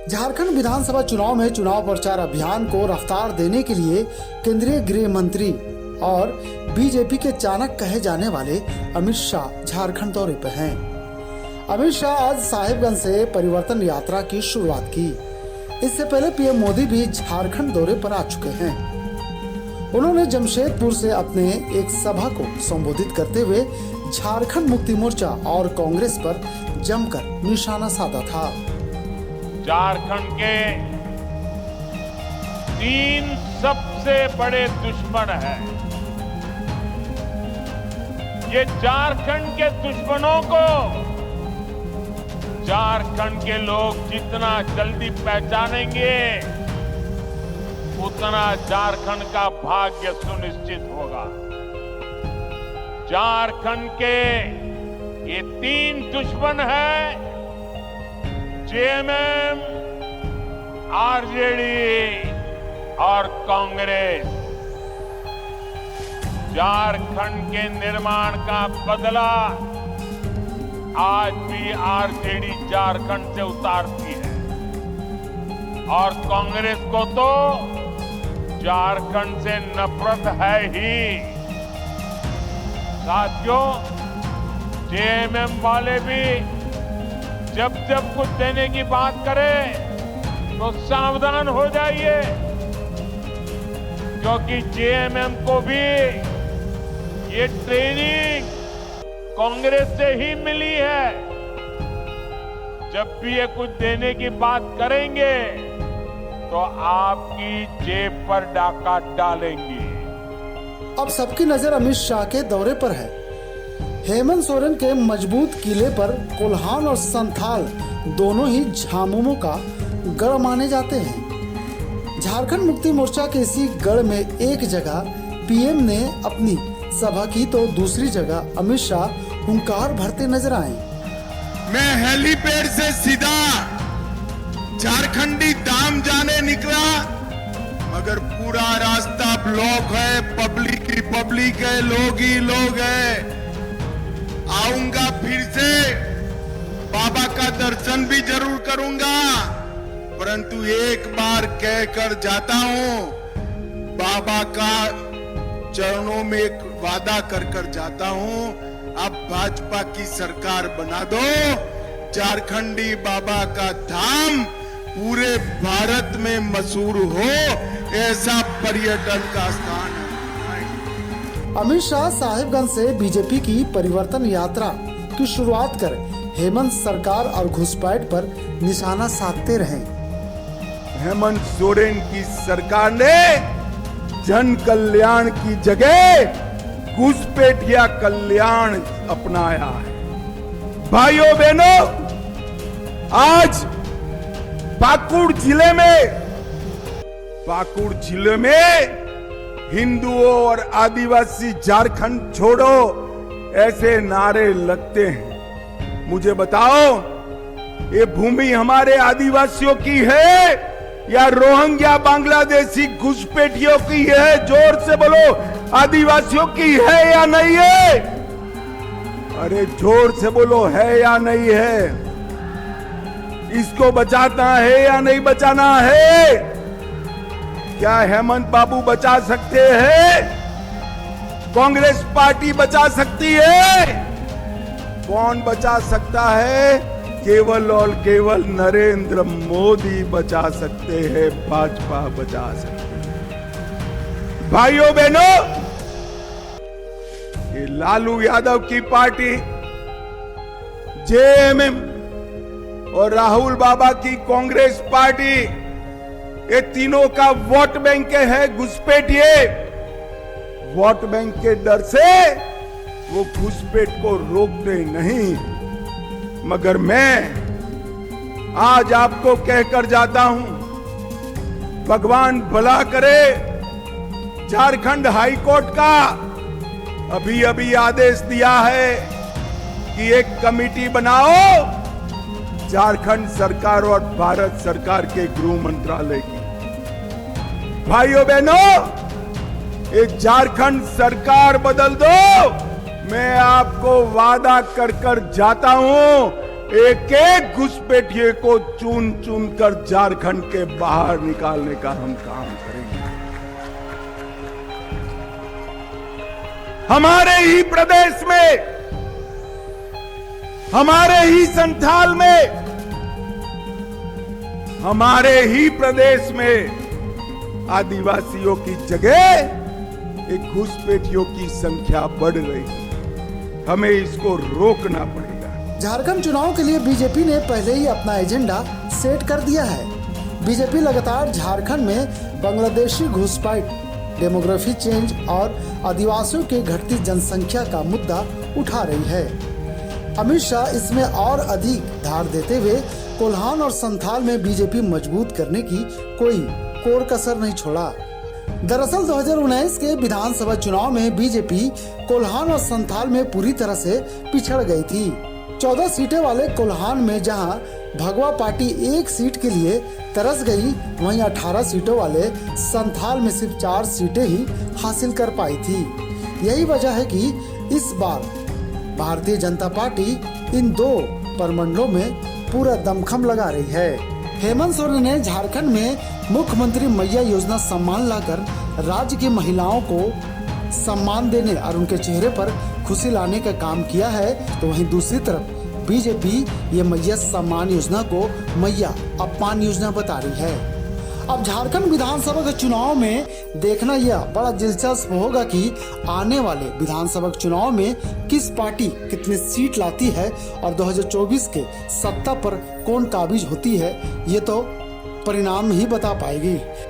झारखंड विधानसभा चुनाव में चुनाव प्रचार अभियान को रफ्तार देने के लिए केंद्रीय गृह मंत्री और बीजेपी के चाणक्य कहे जाने वाले अमित शाह झारखंड दौरे पर हैं। अमित शाह आज साहिबगंज से परिवर्तन यात्रा की शुरुआत की। इससे पहले पीएम मोदी भी झारखंड दौरे पर आ चुके हैं। उन्होंने जमशेदपुर से अपने एक सभा को संबोधित करते हुए झारखंड मुक्ति मोर्चा और कांग्रेस पर जमकर निशाना साधा था। झारखंड के 3 सबसे बड़े दुश्मन हैं। ये झारखंड के दुश्मनों को झारखंड के लोग जितना जल्दी पहचानेंगे उतना झारखंड का भाग्य सुनिश्चित होगा। झारखंड के ये 3 दुश्मन हैं, जेएमएम, आरजेडी और कांग्रेस। झारखंड के निर्माण का बदला आज भी आरजेडी झारखंड से उतारती है और कांग्रेस को तो झारखंड से नफरत है ही। साथियों, जेएमएम वाले भी जब जब कुछ देने की बात करें तो सावधान हो जाइए, क्योंकि जेएमएम को भी ये ट्रेनिंग कांग्रेस से ही मिली है। जब भी ये कुछ देने की बात करेंगे तो आपकी जेब पर डाका डालेंगे। अब सबकी नजर अमित शाह के दौरे पर है। हेमंत सोरेन के मजबूत किले पर कोल्हान और संथाल दोनों ही झामुमो का गढ़ माने जाते हैं। झारखंड मुक्ति मोर्चा के इसी गढ़ में एक जगह पीएम ने अपनी सभा की तो दूसरी जगह अमित शाह हुंकार भरते नजर आए। मैं हेलीपैड से सीधा झारखंडी धाम जाने निकला, मगर पूरा रास्ता ब्लॉक है, पब्लिक ही पब्लिक है, लोग ही लोग है। आऊंगा फिर से, बाबा का दर्शन भी जरूर करूंगा, परंतु एक बार कहकर जाता हूं, बाबा का चरणों में एक वादा कर जाता हूं, अब भाजपा की सरकार बना दो, झारखंडी बाबा का धाम पूरे भारत में मशहूर हो, ऐसा पर्यटन का स्थान है। अमित शाह साहिबगंज से बीजेपी की परिवर्तन यात्रा की शुरुआत कर हेमंत सरकार और घुसपैठ पर निशाना साधते रहे। हेमंत सोरेन की सरकार ने जन कल्याण की जगह घुसपैठिया कल्याण अपनाया है। भाइयों बहनों, आज पाकुड़ जिले में हिंदुओं और आदिवासी झारखंड छोड़ो ऐसे नारे लगते हैं। मुझे बताओ, ये भूमि हमारे आदिवासियों की है या रोहिंग्या बांग्लादेशी घुसपैठियों की है? जोर से बोलो, आदिवासियों की है या नहीं है? अरे जोर से बोलो, है या नहीं है? इसको बचाना है या नहीं बचाना है? क्या हेमंत बाबू बचा सकते हैं? कांग्रेस पार्टी बचा सकती है? कौन बचा सकता है? केवल और केवल नरेंद्र मोदी बचा सकते हैं, भाजपा बचा सकती है। भाइयों बहनों, ये लालू यादव की पार्टी, जेएमएम और राहुल बाबा की कांग्रेस पार्टी, ये तीनों का वोट बैंक है घुसपैठिए। वोट बैंक के डर से वो घुसपैठ को रोकते नहीं, मगर मैं आज आपको कहकर जाता हूं, भगवान भला करे। झारखंड हाईकोर्ट का अभी आदेश दिया है कि एक कमेटी बनाओ झारखंड सरकार और भारत सरकार के गृह मंत्रालय की। भाइयों बहनों, ये झारखंड सरकार बदल दो। मैं आपको वादा कर जाता हूं, एक एक घुसपैठिए को चुन चुन कर झारखंड के बाहर निकालने का हम काम करेंगे। हमारे ही प्रदेश में, हमारे ही संथाल में, हमारे ही प्रदेश में आदिवासियों की जगह एक घुसपैठियों की संख्या बढ़ रही है। हमें इसको रोकना पड़ेगा। झारखंड चुनाव के लिए बीजेपी ने पहले ही अपना एजेंडा सेट कर दिया है। बीजेपी लगातार झारखंड में बांग्लादेशी घुसपैठ, डेमोग्राफी चेंज और आदिवासियों की घटती जनसंख्या का मुद्दा उठा रही है। अमित शाह इसमें और अधिक धार देते हुए कोल्हान और संथाल में बीजेपी मजबूत करने की कोई कोर कसर नहीं छोड़ा। दरअसल 2019 के विधानसभा चुनाव में बीजेपी कोल्हान और संथाल में पूरी तरह से पिछड़ गई थी। 14 सीटें वाले कोल्हान में जहां भगवा पार्टी एक सीट के लिए तरस गई, वहीं 18 सीटों वाले संथाल में सिर्फ 4 सीटें ही हासिल कर पाई थी। यही वजह है कि इस बार भारतीय जनता पार्टी इन 2 प्रमंडलों में पूरा दमखम लगा रही है। हेमंत सोरेन ने झारखंड में मुख्यमंत्री मैया योजना सम्मान लाकर राज्य की महिलाओं को सम्मान देने और उनके चेहरे पर खुशी लाने का काम किया है, तो वहीं दूसरी तरफ बीजेपी ये मैया सम्मान योजना को मैया अपमान योजना बता रही है। अब झारखंड विधानसभा के चुनाव में देखना यह बड़ा दिलचस्प होगा कि आने वाले विधानसभा चुनाव में किस पार्टी कितनी सीट लाती है और 2024 के सत्ता पर कौन काबिज होती है, ये तो परिणाम ही बता पाएगी।